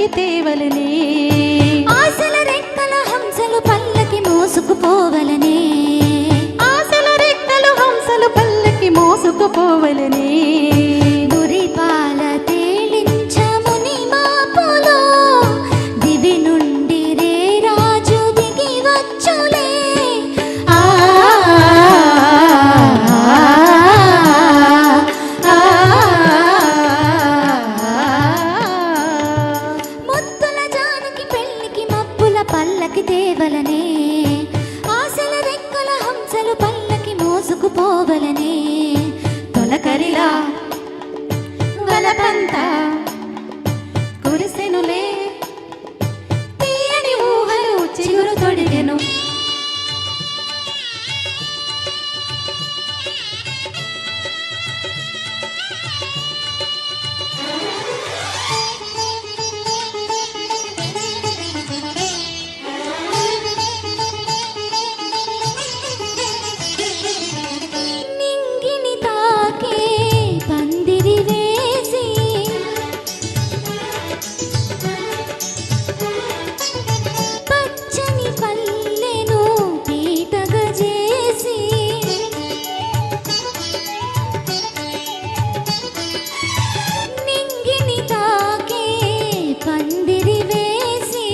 పల్లకి తేవలనే ఆశల రెక్కల హంసలు పల్లకి మోసుకుపోవలనే ఆశల రెక్కలు హంసలు పల్లకి మోసుకుపోవలనే మురిపాల తేలించముని మాపులో దివి నుండి రే రాజు దిగి వచ్చులే ముద్దుల జానకి పెళ్ళికి మబ్బుల పల్లకి తేవలనే ఆశల రెక్కల హంసలు పల్లకి మోసుకుపోవలనే తొలకరిలా వలపంతా కురిసెనులే తీయని ఊహలు చిగురు తొడిగెను నింగిని తాకే పందిరి వేసి పచ్చని పల్లెను పీటగా చేసి నింగిని తాకే పందిరి వేసి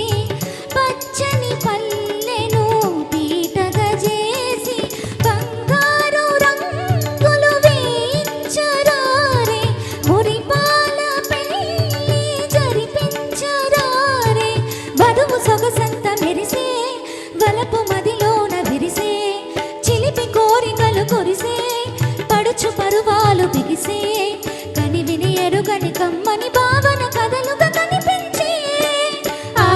పచ్చని పల్లెను పీటగా చేసి బంగారు రంగులు వేయించరారే మురిపాల పెళ్ళి జరిపించరారే వధువు సొగసంత మెరిసే వలపు మదిలోన విరిసే చిలిపి కోరికలు కురిసే పడుచు పరువాలు బిగిసే కని విని ఎరుగని కమ్మని భావన కథలుగా కనిపించే ఆ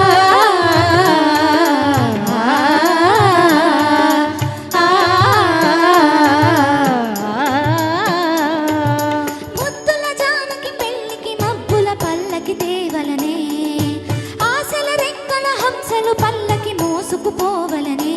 ముద్దుల జానకి పెళ్ళికి మబ్బుల పల్లకి తేవలనే ఆశల రెక్కల హంసలు పల్లకి మోసుకుపోవలనే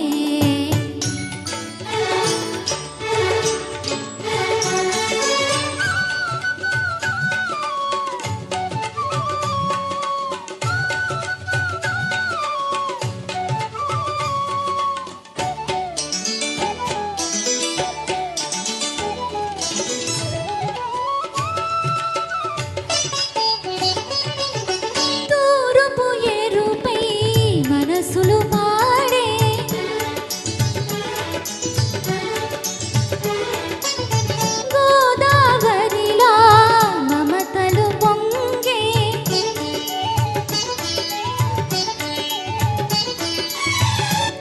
తూరుపు ఎరుపై మనసులు పాడే గోదావరిలా మమతలు పొంగే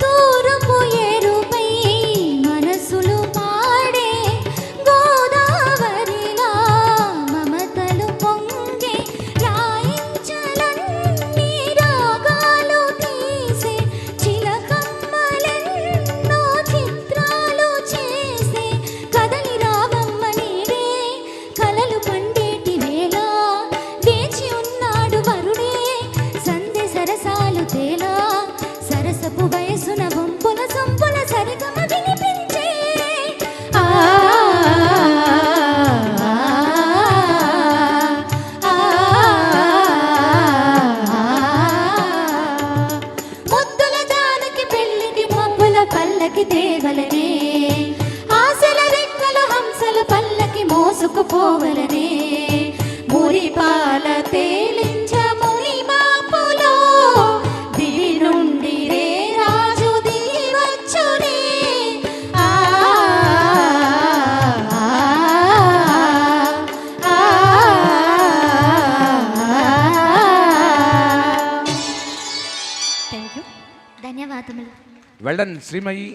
తూరుపు ఎరుపై మనసులు పాడే గోదావరిలా మమతలు పొంగే రాయించలన్నీ రాగాలు తీసే చిలకమ్మలెన్నో చిత్రాలు చేసే కదలి రావమ్మ నీవే కలలు పండేటి వేళ వేచి ఉన్నాడు వరుడే సంధి సరసాలు తేలా సరసపు వయసున వంపుల సొంపుల సరిగమ వినిపించే ఆ ముద్దుల జానకి పెళ్ళికి మబ్బుల పల్లకి తేవలనే ఆశల రెక్కల హంసలు పల్లకి మోసుకుపోవలనే మురిపాల తేలించ ముని మాపులో దివి నుండి రే రాజు దిగి వచ్చునే ఆ థ్యాంక్ యూ ధన్యవాదములు వెల్ డన్ శ్రీమయి.